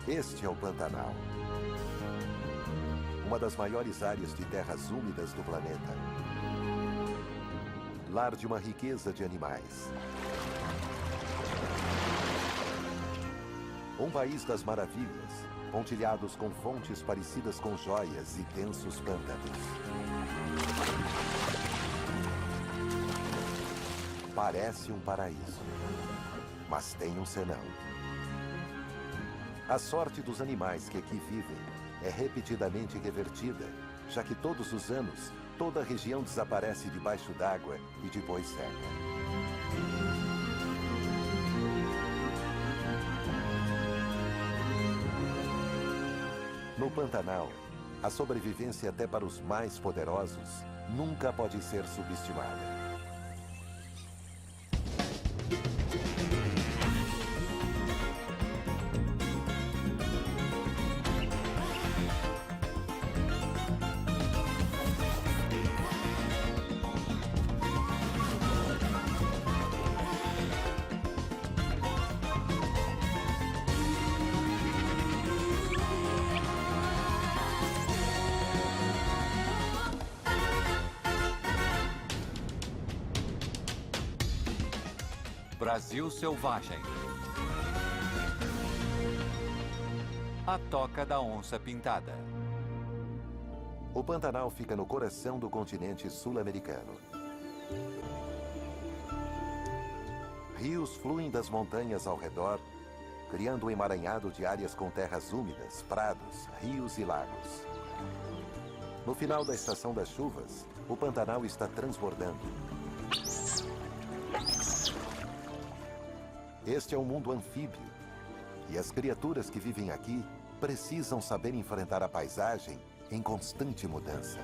Este é o Pantanal, uma das maiores áreas de terras úmidas do planeta. Lar de uma riqueza de animais. Um país das maravilhas, pontilhados com fontes parecidas com joias e densos pântanos. Parece um paraíso, mas tem um senão. A sorte dos animais que aqui vivem é repetidamente revertida, já que todos os anos, toda a região desaparece debaixo d'água e depois seca. No Pantanal, a sobrevivência até para os mais poderosos nunca pode ser subestimada. Brasil Selvagem. A Toca da Onça Pintada. O Pantanal fica no coração do continente sul-americano. Rios fluem das montanhas ao redor, criando um emaranhado de áreas com terras úmidas, prados, rios e lagos. No final da estação das chuvas, o Pantanal está transbordando. Este é um mundo anfíbio, e as criaturas que vivem aqui precisam saber enfrentar a paisagem em constante mudança.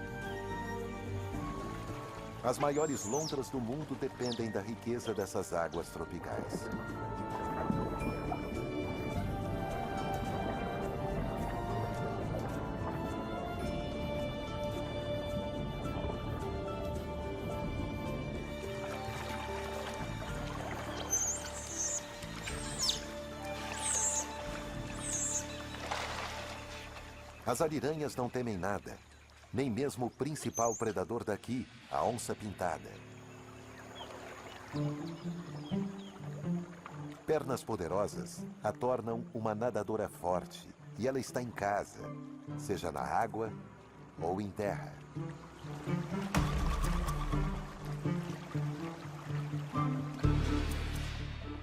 As maiores lontras do mundo dependem da riqueza dessas águas tropicais. As ariranhas não temem nada, nem mesmo o principal predador daqui, a onça pintada. Pernas poderosas a tornam uma nadadora forte, e ela está em casa, seja na água ou em terra.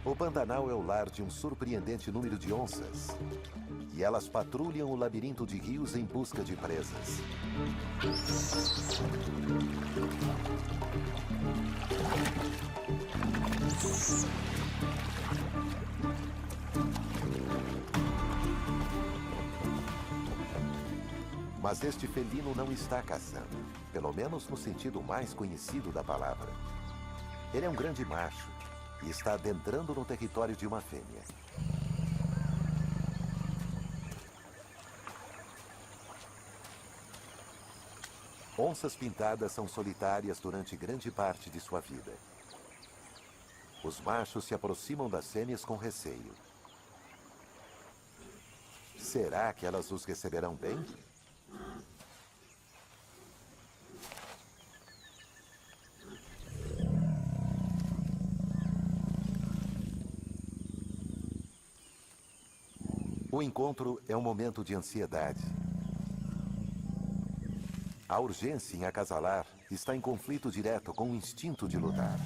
O Pantanal é o lar de um surpreendente número de onças. E elas patrulham o labirinto de rios em busca de presas. Mas este felino não está caçando, pelo menos no sentido mais conhecido da palavra. Ele é um grande macho e está adentrando no território de uma fêmea. Onças pintadas são solitárias durante grande parte de sua vida. Os machos se aproximam das fêmeas com receio. Será que elas os receberão bem? O encontro é um momento de ansiedade. A urgência em acasalar está em conflito direto com o instinto de lutar.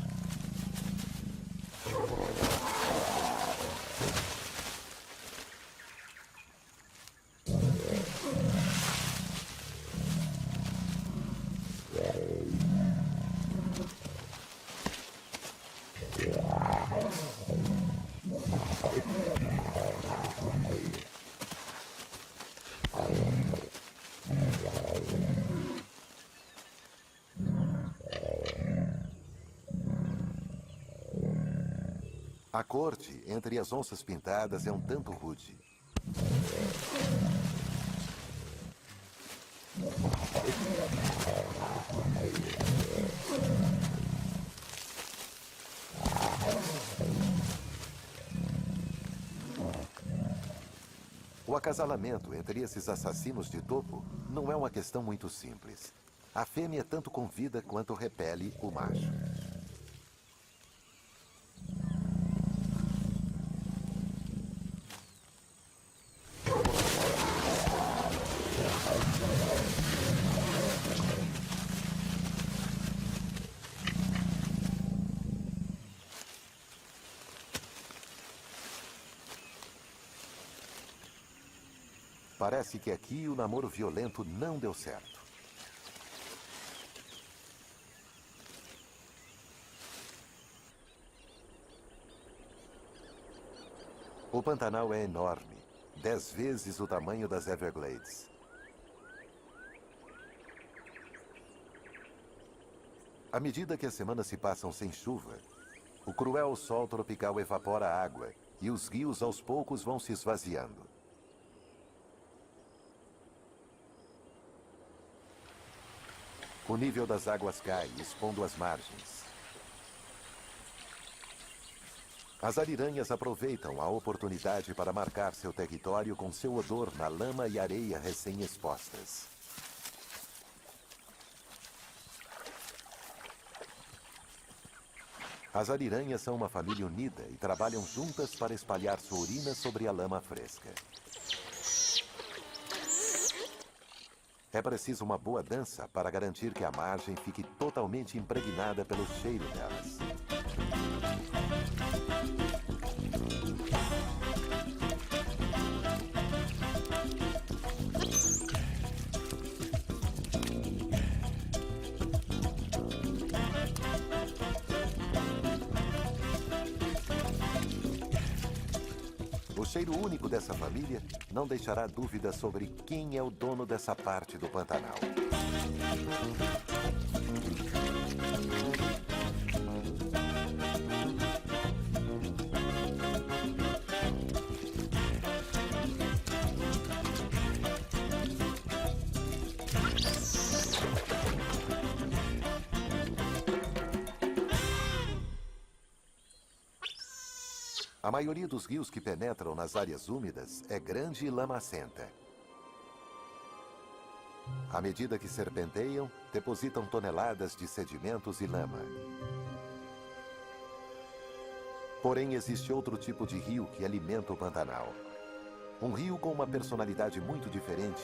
A corte entre as onças pintadas é um tanto rude. O O acasalamento entre esses assassinos de topo não é uma questão muito simples. A fêmea tanto convida quanto repele o macho. Parece que aqui o namoro violento não deu certo. O Pantanal é enorme, 10 vezes o tamanho das Everglades. À medida que as semanas se passam sem chuva, o cruel sol tropical evapora a água e os rios aos poucos vão se esvaziando. O nível das águas cai, expondo as margens. As ariranhas aproveitam a oportunidade para marcar seu território com seu odor na lama e areia recém-expostas. As ariranhas são uma família unida e trabalham juntas para espalhar sua urina sobre a lama fresca. É preciso uma boa dança para garantir que a margem fique totalmente impregnada pelo cheiro delas. O cheiro único dessa família não deixará dúvida sobre quem é o dono dessa parte do Pantanal. A maioria dos rios que penetram nas áreas úmidas é grande e lamacenta. À medida que serpenteiam, depositam toneladas de sedimentos e lama. Porém, existe outro tipo de rio que alimenta o Pantanal. Um rio com uma personalidade muito diferente.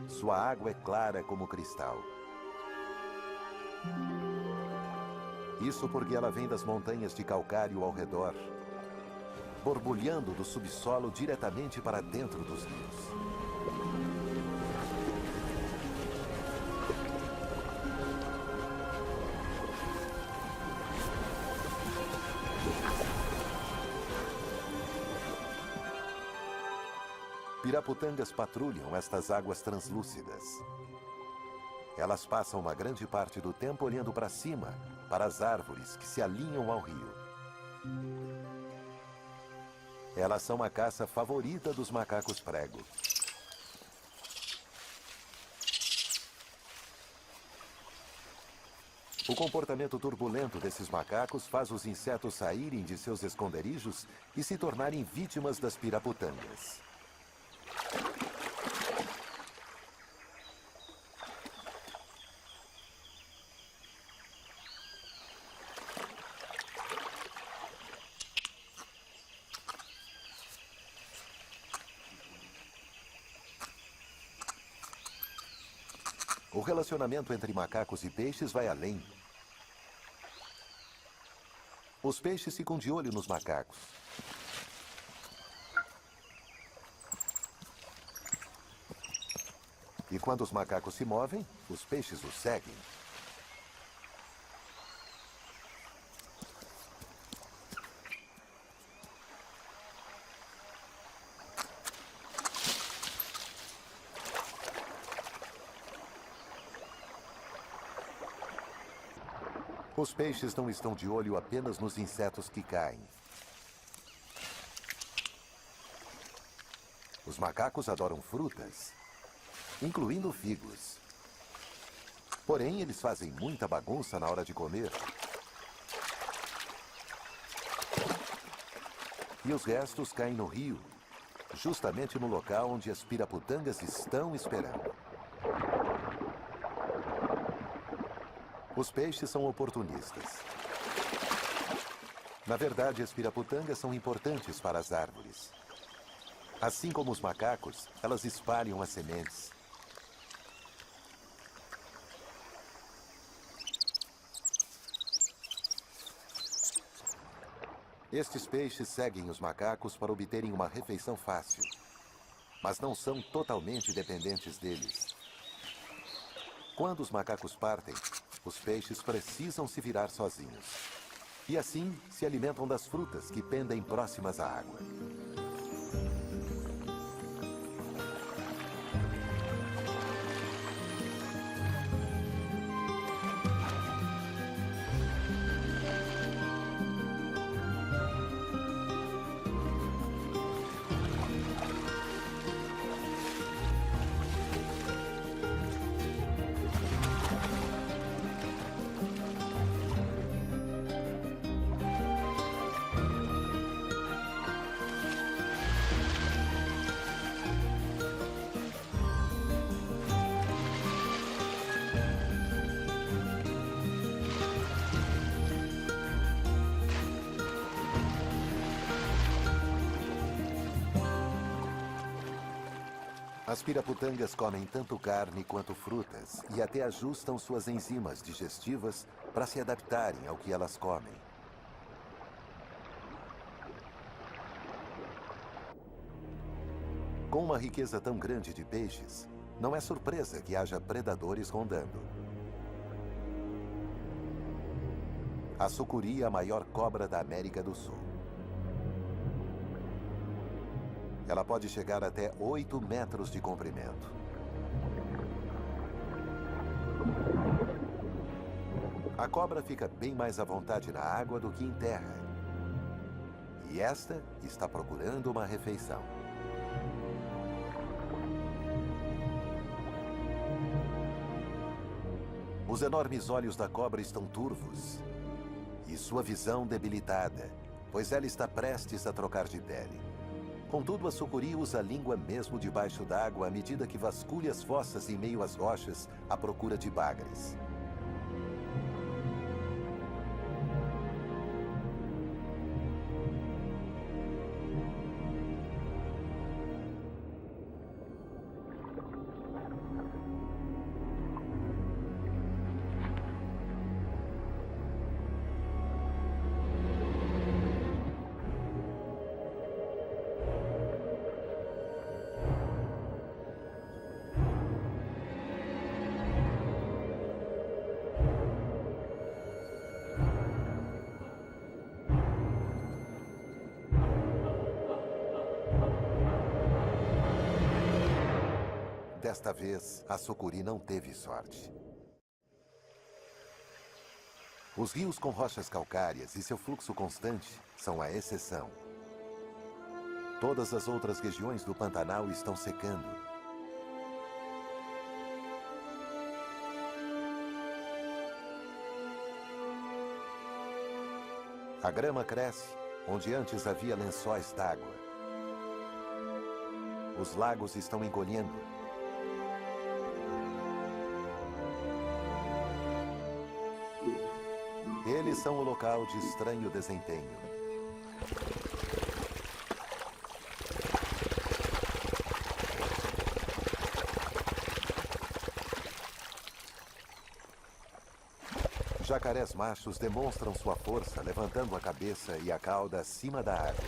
Sua água é clara como cristal. Isso porque ela vem das montanhas de calcário ao redor, borbulhando do subsolo diretamente para dentro dos rios. Piraputangas patrulham estas águas translúcidas. Elas passam uma grande parte do tempo olhando para cima, para as árvores que se alinham ao rio. Elas são a caça favorita dos macacos prego. O comportamento turbulento desses macacos faz os insetos saírem de seus esconderijos e se tornarem vítimas das piraputangas. O relacionamento entre macacos e peixes vai além. Os peixes ficam de olho nos macacos. E quando os macacos se movem, os peixes os seguem. Os peixes não estão de olho apenas nos insetos que caem. Os macacos adoram frutas, incluindo figos. Porém, eles fazem muita bagunça na hora de comer. E os restos caem no rio, justamente no local onde as piraputangas estão esperando. Os peixes são oportunistas. Na verdade, as piraputangas são importantes para as árvores. Assim como os macacos, elas espalham as sementes. Estes peixes seguem os macacos para obterem uma refeição fácil, mas não são totalmente dependentes deles. Quando os macacos partem, os peixes precisam se virar sozinhos. E assim se alimentam das frutas que pendem próximas à água. As piraputangas comem tanto carne quanto frutas e até ajustam suas enzimas digestivas para se adaptarem ao que elas comem. Com uma riqueza tão grande de peixes, não é surpresa que haja predadores rondando. A sucuri é a maior cobra da América do Sul. Ela pode chegar até 8 metros de comprimento. A cobra fica bem mais à vontade na água do que em terra. E esta está procurando uma refeição. Os enormes olhos da cobra estão turvos e sua visão debilitada, pois ela está prestes a trocar de pele. Contudo, a sucuri usa a língua mesmo debaixo d'água à medida que vasculha as fossas em meio às rochas à procura de bagres. Desta vez, a sucuri não teve sorte. Os rios com rochas calcárias e seu fluxo constante são a exceção. Todas as outras regiões do Pantanal estão secando. A grama cresce onde antes havia lençóis d'água. Os lagos estão encolhendo. Eles são o local de estranho desempenho. Jacarés machos demonstram sua força levantando a cabeça e a cauda acima da água.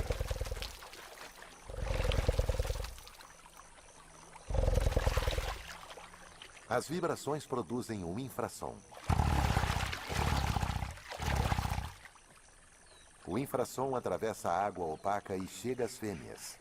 As vibrações produzem um infrassom. O infrassom atravessa a água opaca e chega às fêmeas.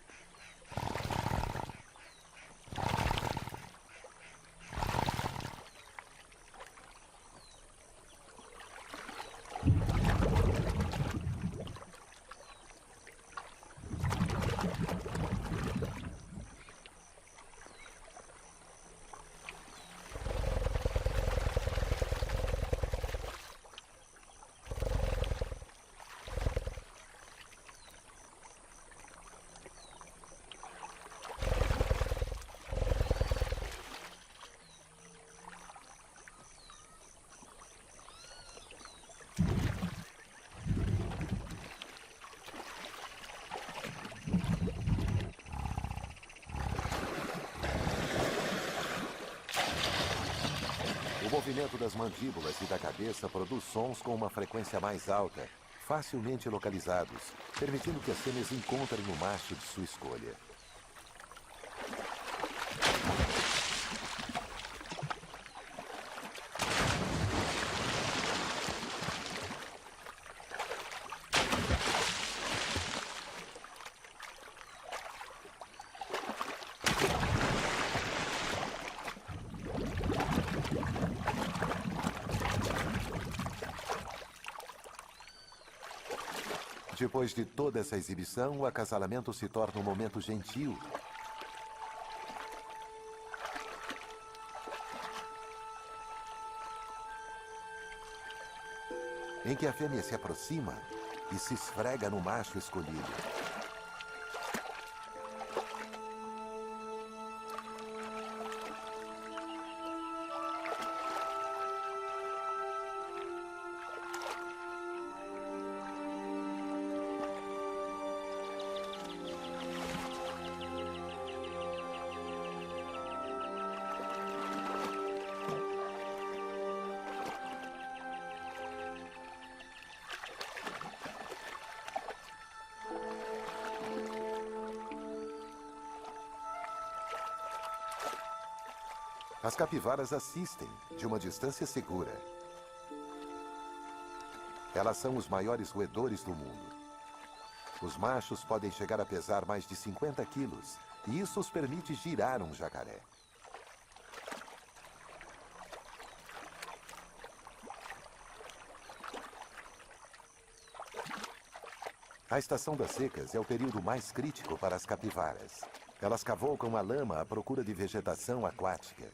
movimento das mandíbulas e da cabeça produz sons com uma frequência mais alta, facilmente localizados, permitindo que as fêmeas encontrem o macho de sua escolha. Depois de toda essa exibição, o acasalamento se torna um momento gentil. Em que a fêmea se aproxima e se esfrega no macho escolhido. As capivaras assistem, de uma distância segura. Elas são os maiores roedores do mundo. Os machos podem chegar a pesar mais de 50 quilos, e isso os permite girar um jacaré. A estação das secas é o período mais crítico para as capivaras. Elas cavalgam a lama à procura de vegetação aquática.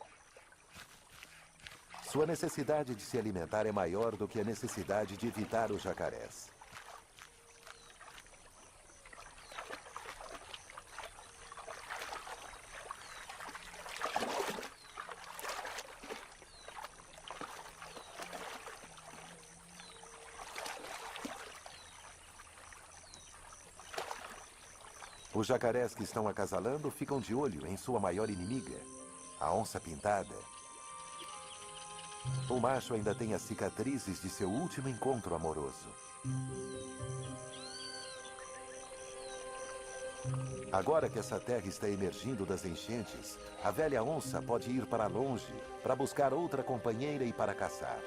Sua necessidade de se alimentar é maior do que a necessidade de evitar os jacarés. Os jacarés que estão acasalando ficam de olho em sua maior inimiga, a onça-pintada. O macho ainda tem as cicatrizes de seu último encontro amoroso. Agora que essa terra está emergindo das enchentes, a velha onça pode ir para longe para buscar outra companheira e para caçar.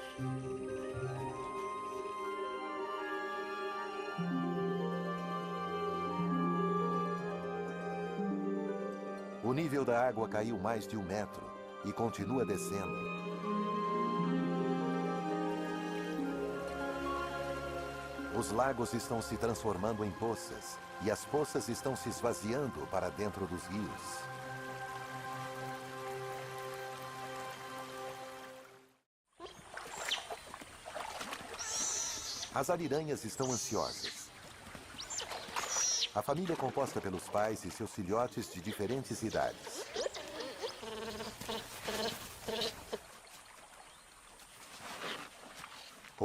O nível da água caiu mais de 1 metro e continua descendo. Os lagos estão se transformando em poças, e as poças estão se esvaziando para dentro dos rios. As ariranhas estão ansiosas. A família é composta pelos pais e seus filhotes de diferentes idades.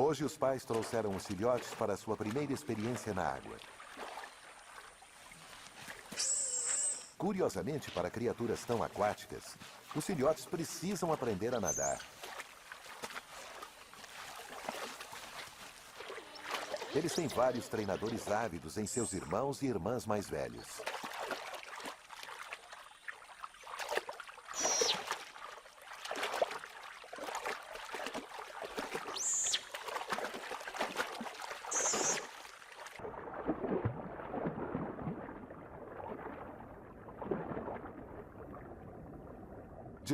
Hoje, os pais trouxeram os filhotes para sua primeira experiência na água. Curiosamente, para criaturas tão aquáticas, os filhotes precisam aprender a nadar. Eles têm vários treinadores ávidos em seus irmãos e irmãs mais velhos.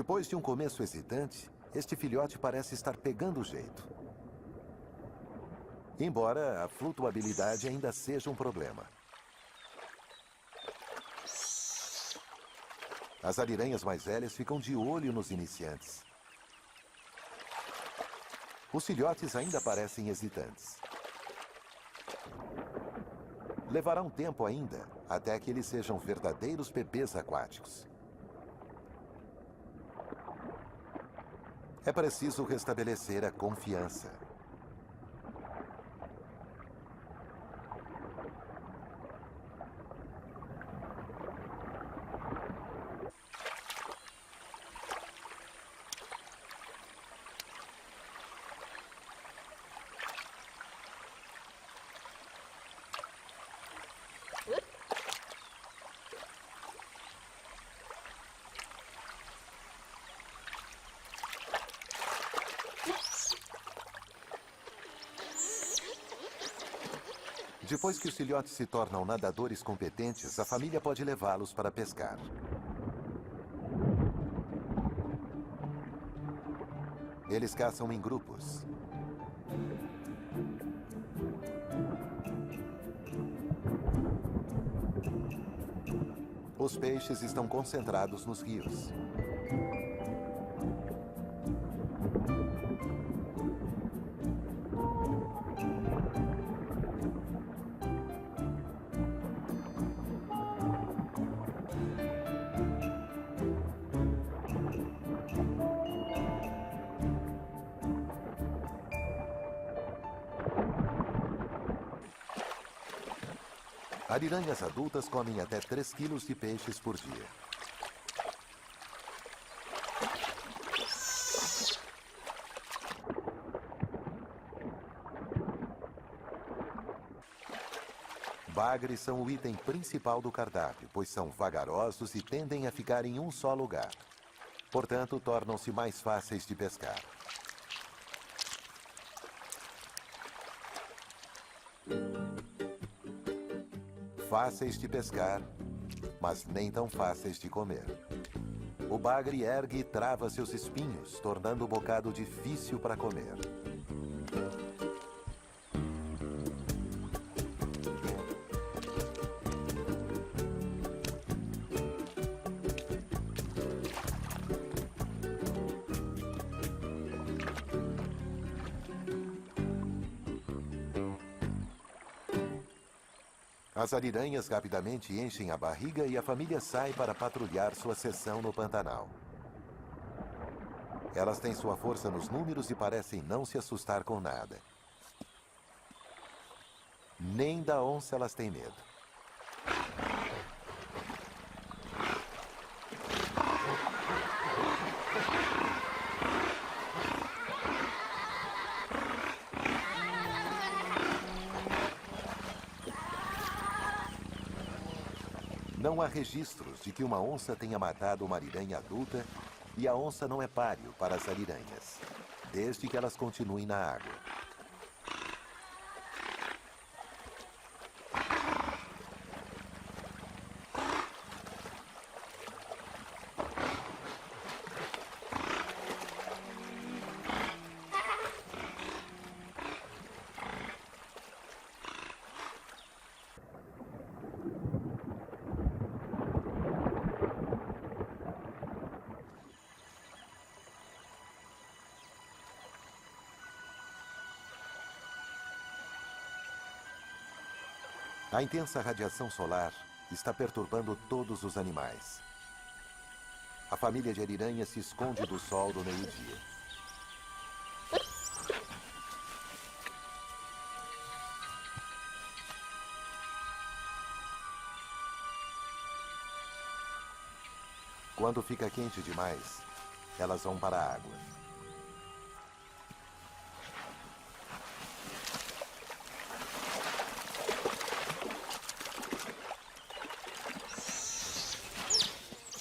Depois de um começo hesitante, este filhote parece estar pegando o jeito. Embora a flutuabilidade ainda seja um problema. As ariranhas mais velhas ficam de olho nos iniciantes. Os filhotes ainda parecem hesitantes. Levará um tempo ainda, até que eles sejam verdadeiros bebês aquáticos. É preciso restabelecer a confiança. Depois que os filhotes se tornam nadadores competentes, a família pode levá-los para pescar. Eles caçam em grupos. Os peixes estão concentrados nos rios. Ariranhas adultas comem até 3 quilos de peixes por dia. Bagres são o item principal do cardápio, pois são vagarosos e tendem a ficar em um só lugar. Portanto, tornam-se mais fáceis de pescar. Fáceis de pescar, mas nem tão fáceis de comer. O bagre ergue e trava seus espinhos, tornando o bocado difícil para comer. As ariranhas rapidamente enchem a barriga e a família sai para patrulhar sua seção no Pantanal. Elas têm sua força nos números e parecem não se assustar com nada. Nem da onça elas têm medo. Não há registros de que uma onça tenha matado uma ariranha adulta e a onça não é páreo para as ariranhas, desde que elas continuem na água. A intensa radiação solar está perturbando todos os animais. A família de ariranhas se esconde do sol do meio-dia. Quando fica quente demais, elas vão para a água.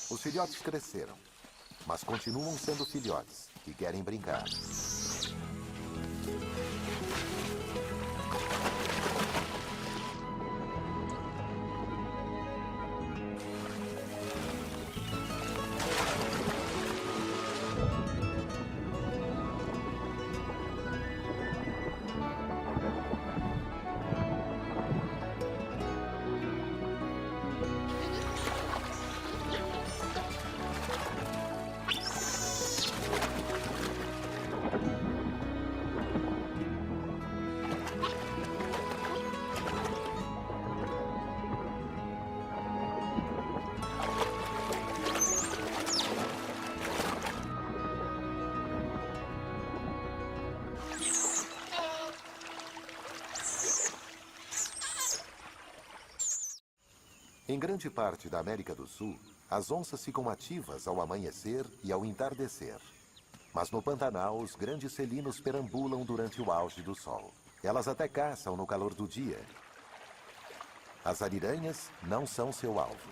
Os filhotes cresceram, mas continuam sendo filhotes que querem brincar. Em grande parte da América do Sul, as onças ficam ativas ao amanhecer e ao entardecer. Mas no Pantanal, os grandes felinos perambulam durante o auge do sol. Elas até caçam no calor do dia. As ariranhas não são seu alvo.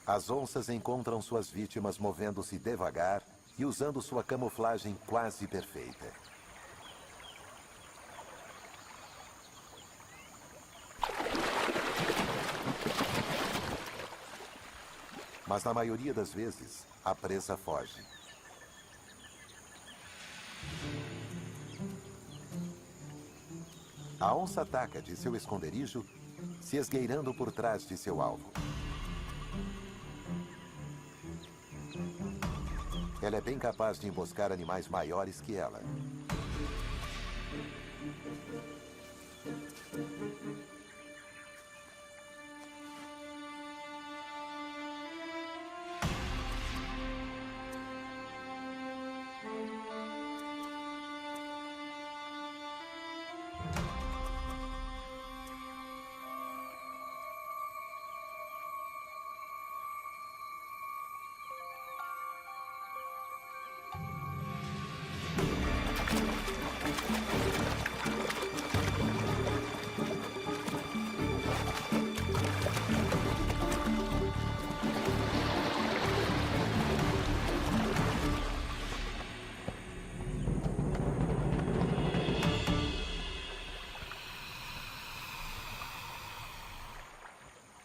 As onças encontram suas vítimas movendo-se devagar e usando sua camuflagem quase perfeita. Mas na maioria das vezes, a presa foge. A onça ataca de seu esconderijo, se esgueirando por trás de seu alvo. Ela é bem capaz de emboscar animais maiores que ela.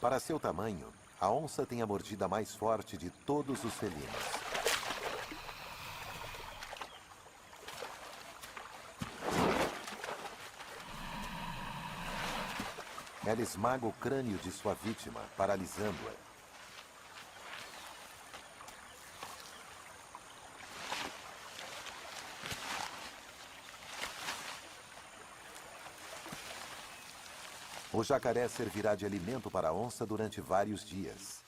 Para seu tamanho, a onça tem a mordida mais forte de todos os felinos. Ela esmaga o crânio de sua vítima, paralisando-a. O jacaré servirá de alimento para a onça durante vários dias.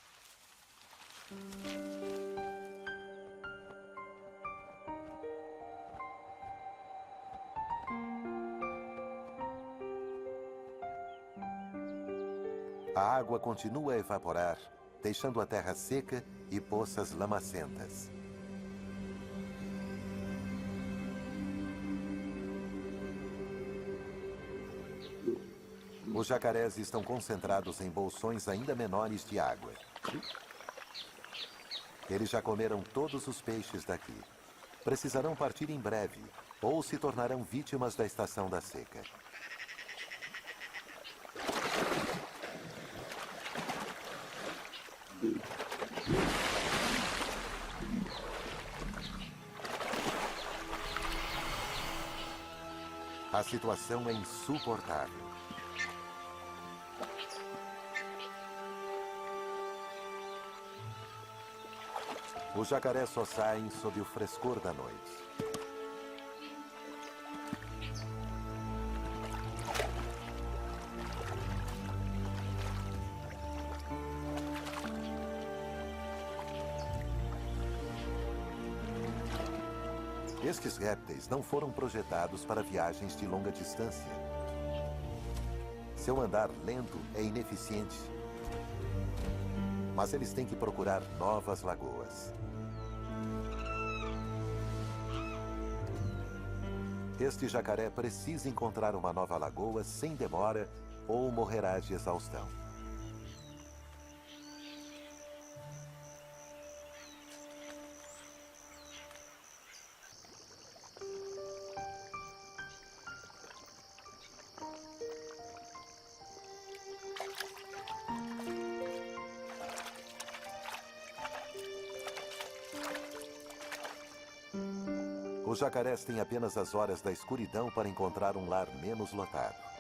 A água continua a evaporar, deixando a terra seca e poças lamacentas. Os jacarés estão concentrados em bolsões ainda menores de água. Eles já comeram todos os peixes daqui. Precisarão partir em breve, ou se tornarão vítimas da estação da seca. A situação é insuportável. Os jacarés só saem sob o frescor da noite. Estes répteis não foram projetados para viagens de longa distância. Seu andar lento é ineficiente. Mas eles têm que procurar novas lagoas. Este jacaré precisa encontrar uma nova lagoa sem demora ou morrerá de exaustão. Os jacarés têm apenas as horas da escuridão para encontrar um lar menos lotado.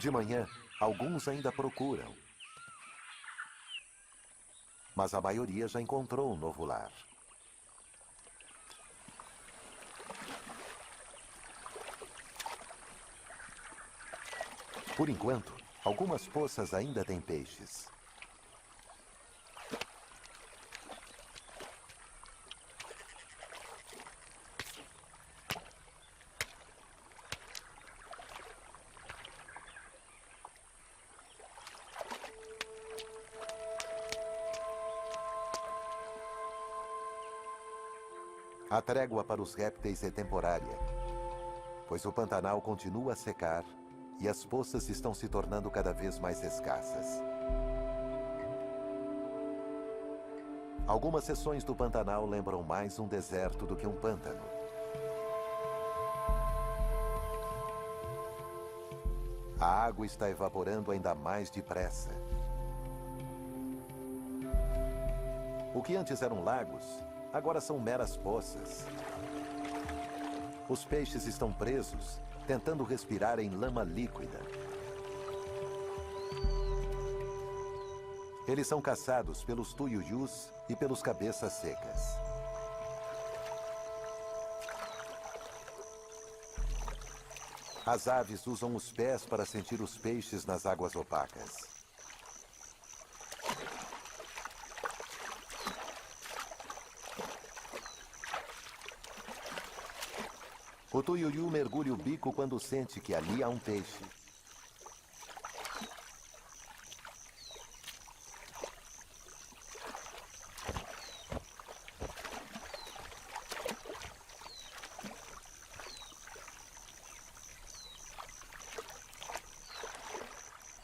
De manhã, alguns ainda procuram. Mas a maioria já encontrou um novo lar. Por enquanto, algumas poças ainda têm peixes. A trégua para os répteis é temporária, pois o Pantanal continua a secar e as poças estão se tornando cada vez mais escassas. Algumas seções do Pantanal lembram mais um deserto do que um pântano. A água está evaporando ainda mais depressa. O que antes eram lagos, agora são meras poças. Os peixes estão presos, tentando respirar em lama líquida. Eles são caçados pelos tuiuius e pelos cabeças secas. As aves usam os pés para sentir os peixes nas águas opacas. O tuiuiu mergulha o bico quando sente que ali há um peixe.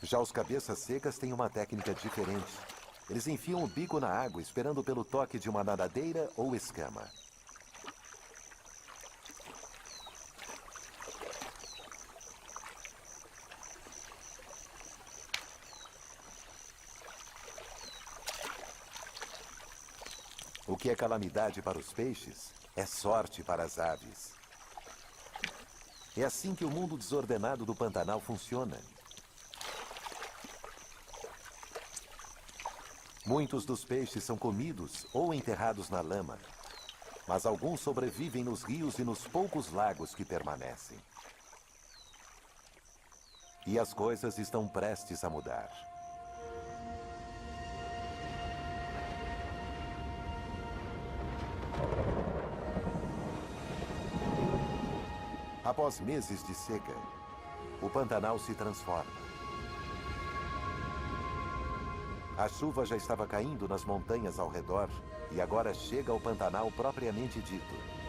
Já os cabeças secas têm uma técnica diferente. Eles enfiam o bico na água esperando pelo toque de uma nadadeira ou escama. O que é calamidade para os peixes é sorte para as aves. É assim que o mundo desordenado do Pantanal funciona. Muitos dos peixes são comidos ou enterrados na lama, mas alguns sobrevivem nos rios e nos poucos lagos que permanecem. E as coisas estão prestes a mudar. Após meses de seca, o Pantanal se transforma. A chuva já estava caindo nas montanhas ao redor e agora chega ao Pantanal propriamente dito.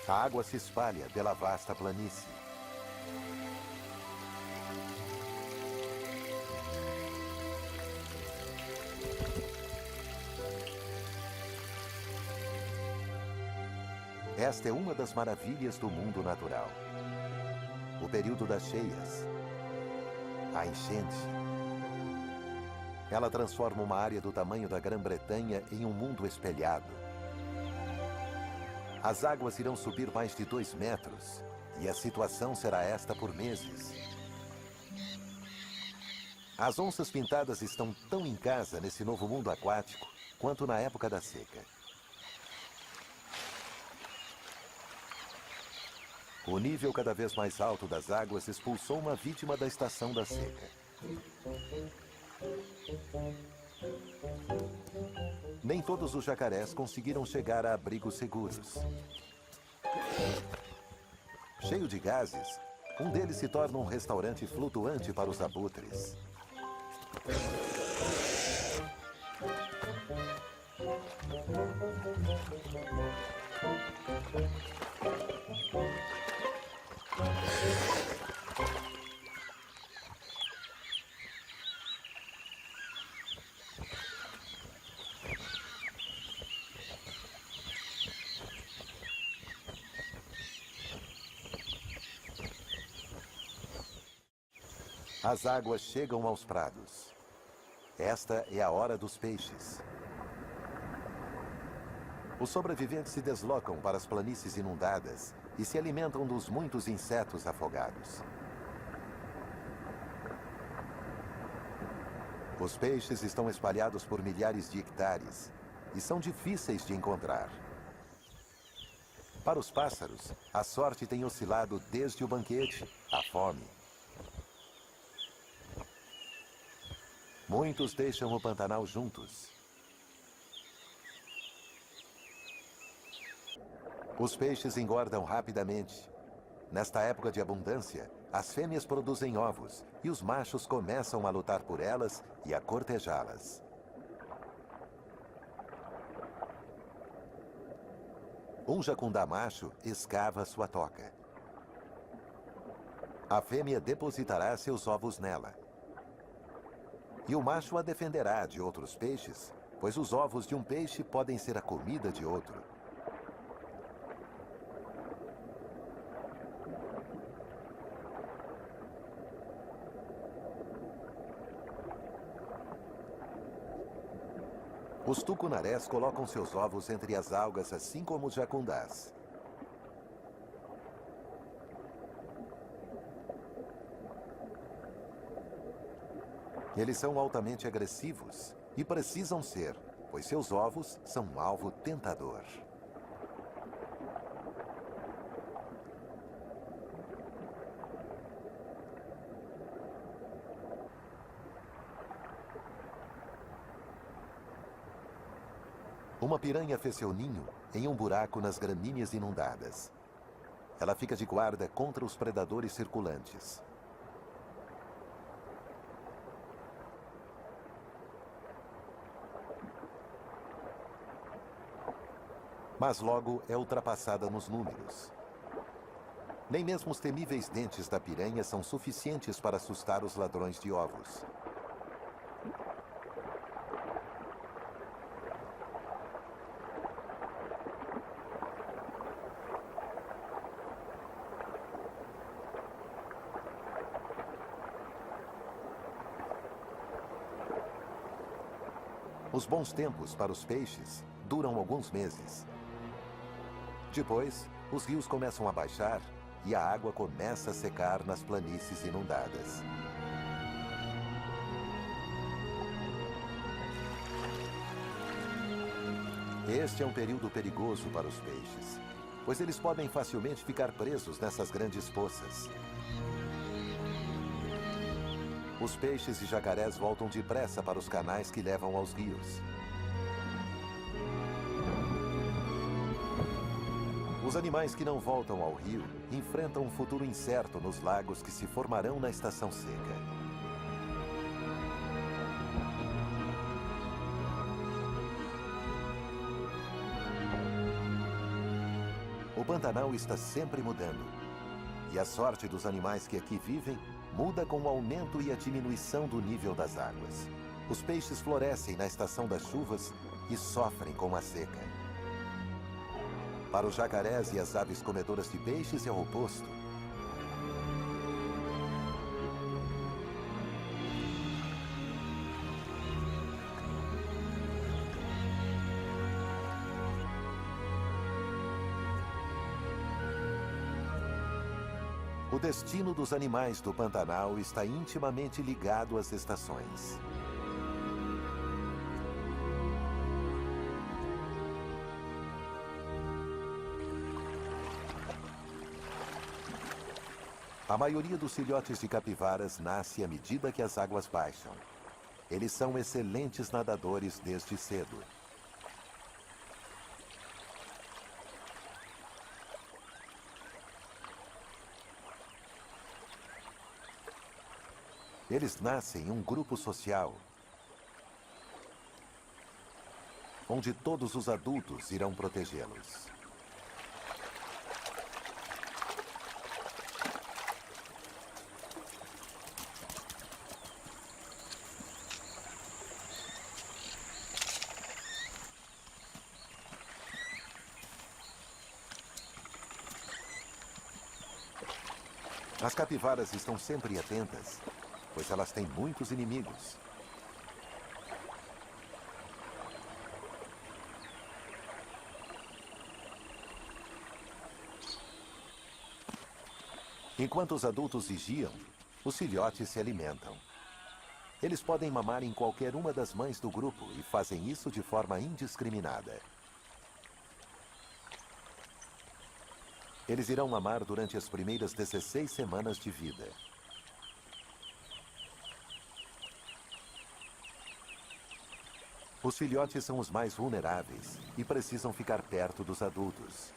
A água se espalha pela vasta planície. Esta é uma das maravilhas do mundo natural. O período das cheias, a enchente. Ela transforma uma área do tamanho da Grã-Bretanha em um mundo espelhado. As águas irão subir mais de 2 metros e a situação será esta por meses. As onças pintadas estão tão em casa nesse novo mundo aquático quanto na época da seca. O nível cada vez mais alto das águas expulsou uma vítima da estação da seca. Nem todos os jacarés conseguiram chegar a abrigos seguros. Cheio de gases, um deles se torna um restaurante flutuante para os abutres. As águas chegam aos prados. Esta é a hora dos peixes. Os sobreviventes se deslocam para as planícies inundadas e se alimentam dos muitos insetos afogados. Os peixes estão espalhados por milhares de hectares e são difíceis de encontrar. Para os pássaros, a sorte tem oscilado desde o banquete à fome. Muitos deixam o Pantanal juntos. Os peixes engordam rapidamente. Nesta época de abundância, as fêmeas produzem ovos e os machos começam a lutar por elas e a cortejá-las. Um jacundá macho escava sua toca. A fêmea depositará seus ovos nela. E o macho a defenderá de outros peixes, pois os ovos de um peixe podem ser a comida de outro. Os tucunarés colocam seus ovos entre as algas, assim como os jacundás. Eles são altamente agressivos e precisam ser, pois seus ovos são um alvo tentador. Uma piranha fez seu ninho em um buraco nas gramíneas inundadas. Ela fica de guarda contra os predadores circulantes. Mas logo é ultrapassada nos números. Nem mesmo os temíveis dentes da piranha são suficientes para assustar os ladrões de ovos. Os bons tempos para os peixes duram alguns meses. Depois, os rios começam a baixar e a água começa a secar nas planícies inundadas. Este é um período perigoso para os peixes, pois eles podem facilmente ficar presos nessas grandes poças. Os peixes e jacarés voltam depressa para os canais que levam aos rios. Os animais que não voltam ao rio enfrentam um futuro incerto nos lagos que se formarão na estação seca. O Pantanal está sempre mudando, e a sorte dos animais que aqui vivem muda com o aumento e a diminuição do nível das águas. Os peixes florescem na estação das chuvas e sofrem com a seca. Para os jacarés e as aves comedoras de peixes é o oposto. O destino dos animais do Pantanal está intimamente ligado às estações. A maioria dos filhotes de capivaras nasce à medida que as águas baixam. Eles são excelentes nadadores desde cedo. Eles nascem em um grupo social, onde todos os adultos irão protegê-los. As capivaras estão sempre atentas, pois elas têm muitos inimigos. Enquanto os adultos vigiam, os filhotes se alimentam. Eles podem mamar em qualquer uma das mães do grupo e fazem isso de forma indiscriminada. Eles irão mamar durante as primeiras 16 semanas de vida. Os filhotes são os mais vulneráveis e precisam ficar perto dos adultos.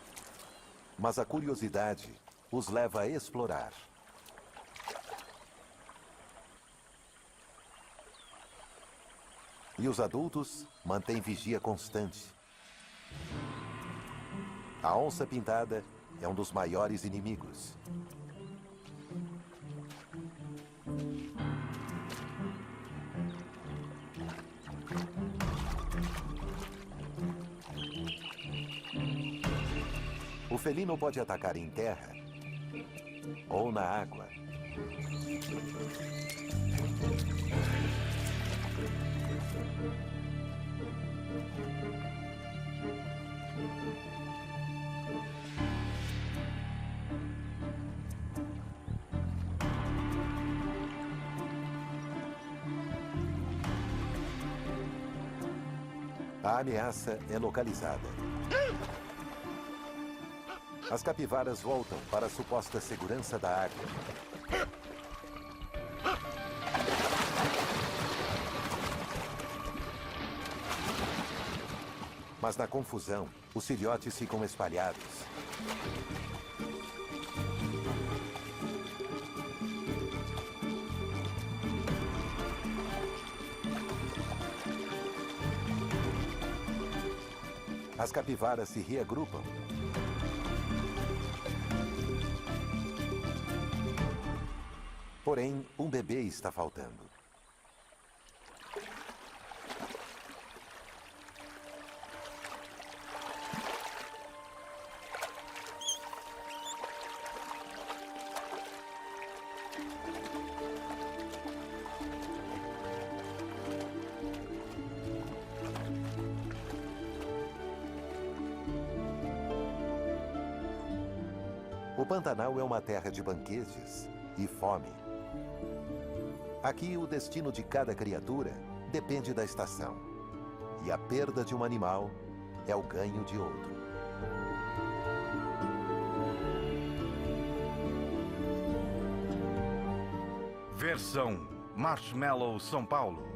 Mas a curiosidade os leva a explorar. E os adultos mantêm vigia constante. A onça-pintada é um dos maiores inimigos. O felino pode atacar em terra ou na água. A ameaça é localizada. As capivaras voltam para a suposta segurança da água. Mas na confusão, os filhotes ficam espalhados. As capivaras se reagrupam. Porém, um bebê está faltando. O Pantanal é uma terra de banquetes e fome. Aqui, o destino de cada criatura depende da estação. E a perda de um animal é o ganho de outro. Versão Marshmallow São Paulo.